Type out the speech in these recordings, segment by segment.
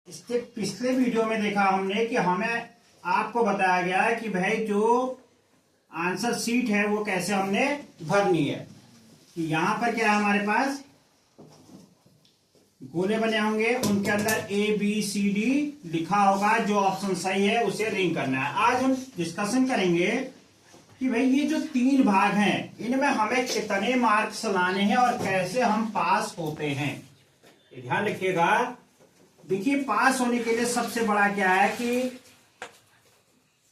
इसके पिछले वीडियो में देखा हमने कि हमें आपको बताया गया है कि भाई जो आंसर शीट है वो कैसे हमने भरनी है। कि यहां पर क्या है, हमारे पास गोले बने होंगे, उनके अंदर ABCD लिखा होगा, जो ऑप्शन सही है उसे रिंग करना है। आज हम डिस्कशन करेंगे कि भाई ये जो 3 भाग हैं इनमें हमें कितने मार्क्स लाने हैं और कैसे हम पास होते हैं। ध्यान रखिएगा। देखिए, पास होने के लिए सबसे बड़ा क्या है कि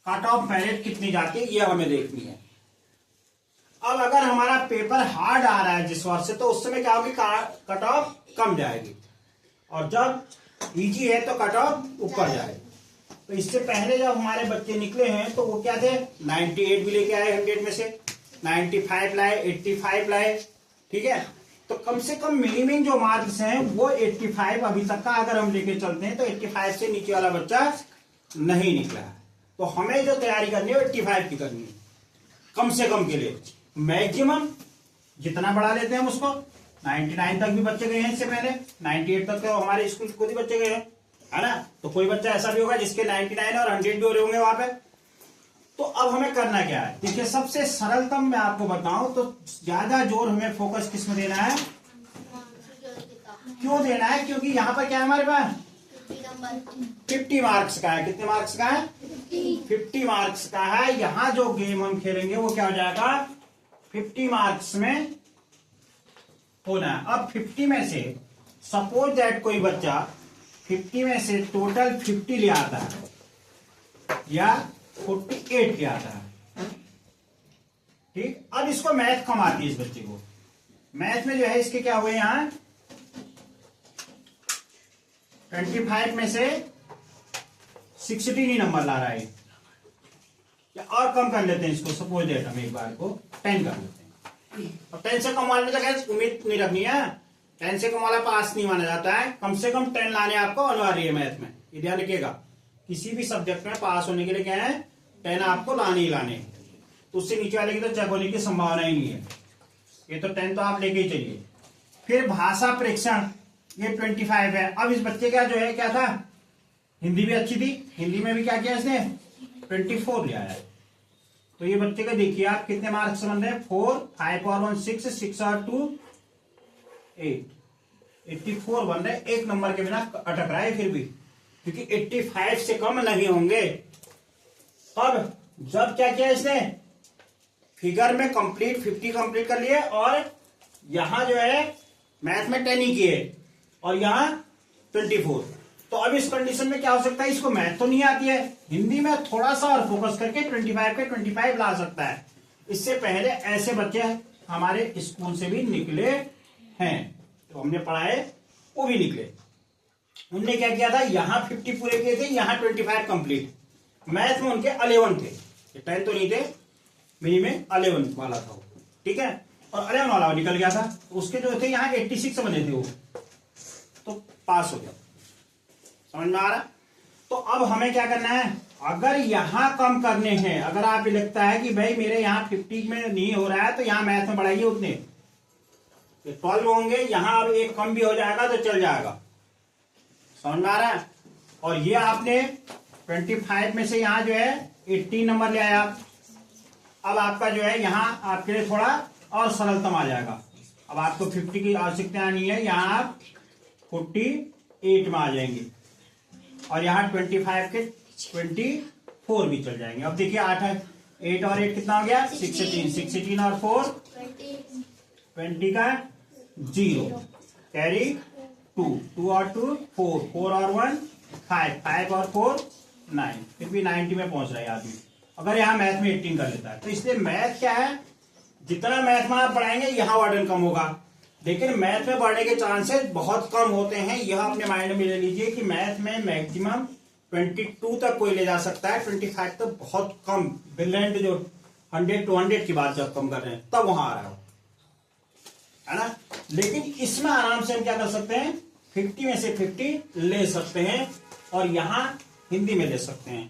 कट ऑफ मेरिट कितनी जाती है, ये हमें देखनी है। अब अगर हमारा पेपर हार्ड आ रहा है जिस वर्ष से, तो उस समय क्या होगी, कट ऑफ कम जाएगी, और जब इजी है तो कट ऑफ ऊपर जाएगी। तो इससे पहले जब हमारे बच्चे निकले हैं तो वो क्या थे, 98 भी लेके आए 100 में से, 95 लाए, 85 लाए। ठीक है, तो कम से कम मिनिमम जो मार्क्स हैं वो 85 अभी तक का अगर हम लेके चलते हैं तो 85 से नीचे वाला बच्चा नहीं निकला है। तो हमें जो तैयारी करनी है वो 85 की करनी है, कम से कम के लिए। मैक्सिमम जितना बढ़ा लेते हैं हम उसको, 99 तक भी बच्चे गए हैं इससे पहले, 98 तक तो हमारे स्कूल खुद ही बच्चे गए हैं, है ना। तो कोई बच्चा ऐसा भी होगा जिसके 99 और 100 भी हो रहे होंगे वहां पे। तो अब हमें करना क्या है, देखिए सबसे सरलतम मैं आपको बताऊं तो ज्यादा जोर हमें फोकस किस में देना है, क्यों देना है, क्योंकि यहां पर क्या है हमारे पास 50 मार्क्स का है। कितने मार्क्स का है, 50 मार्क्स का है। यहां जो गेम हम खेलेंगे वो क्या हो जाएगा, 50 मार्क्स में होना है। अब 50 में से सपोज दैट कोई बच्चा 50 में से टोटल 50 ले आता है या 48 ले आता है, ठीक। अब इसको मैथ कम आती है इस बच्चे को। मैथ में जो है इसके क्या हुए, यहां 25 में से 16 ही नंबर ला रहा है, या और कम कर लेते हैं इसको, सपोज दैट हम एक बार को 10 कर लेते हैं। अब 10 से कम वाले तक उम्मीद नहीं रखनी है, 10 से कम वाला पास नहीं माना जाता है। कम से कम 10 लाने आपको अनिवार्य है मैथ में, ये ध्यान रखिएगा। किसी भी सब्जेक्ट में पास होने के लिए क्या है, 10 आपको लाने ही लाने। तो उससे नीचे वाले की तो चेक होने की संभावना ही नहीं है, ये तो 10 तो आप लेके ही चलिए। फिर भाषा प्रेक्षण, ये 25 है। अब इस बच्चे का जो है क्या था, हिंदी भी अच्छी थी, हिंदी में भी क्या किया इसने 24 ले आया। तो ये बच्चे का देखिए आप कितने मार्क्स बन रहे हैं, 4, 5 और 1 6, 6 और 2 8, 84 बन रहे। एक नंबर के बिना अटक रहा है फिर भी, क्योंकि 85 से कम नहीं होंगे। अब जब क्या किया इसने, फिगर में कंप्लीट 50 कंप्लीट कर लिए, और यहां जो है मैथ में 10 ही किए, और यहां 24। तो अब इस कंडीशन में क्या हो सकता है, इसको मैथ तो नहीं आती है, हिंदी में थोड़ा सा और फोकस करके 25 के 25 ला सकता है। इससे पहले ऐसे बच्चे हमारे स्कूल से भी निकले हैं, तो हमने पढ़ाए वो भी निकले। उनने क्या किया था, यहां 50 पूरे किए थे, यहां 25 कंप्लीट। मैथ में उनके 11 थे, 10 तो नहीं थे, मिनी में 11 वाला था वो, ठीक है। और 11 वाला निकल गया था, उसके जो थे यहाँ 86 बने थे वो, तो पास हो गया। समझ में आ रहा। तो अब हमें क्या करना है, अगर यहां कम करने हैं, अगर आप लगता है कि भाई मेरे यहाँ 50 में नहीं हो रहा है, तो यहां मैथ में बढ़ाइए उतने, 12 होंगे, यहां अब एक कम भी हो जाएगा तो चल जाएगा। समझ में आ रहा है। और ये आपने 25 में से यहां जो है 18 नंबर ले आया। अब आपका जो है यहां आपके लिए थोड़ा और सरलतम आ जाएगा। अब आपको 50 की आवश्यकता नहीं है, यहां आप 48 में आ जाएंगे, और यहां 25 के 24 भी चल जाएंगे। अब देखिए 8 और 8 कितना हो गया, 16, 16 और 4 20 का 0, कैरी 2, 2 और 2 4, 4 और 1 5, 5 और 4 9, फिर भी 90 में पहुंच रहा है आदमी, अगर यहाँ मैथ में 18 कर लेता है। तो इसलिए मैथ क्या है, जितना मैथ में आप पढ़ाएंगे यहाँ वर्डन कम होगा, लेकिन मैथ में बढ़ने के चांसेस बहुत कम होते हैं। यह अपने माइंड में ले लीजिए कि मैथ में मैक्सिमम 22 तक कोई ले जा सकता है, 25 तक बहुत कम। ब्रिलियंट जो 100 to 100 की बात जब कम कर रहे हैं तब वहां आ रहा है ना। लेकिन इसमें आराम से हम क्या कर सकते हैं, 50 में से 50 ले सकते हैं, और यहां हिंदी में ले सकते हैं।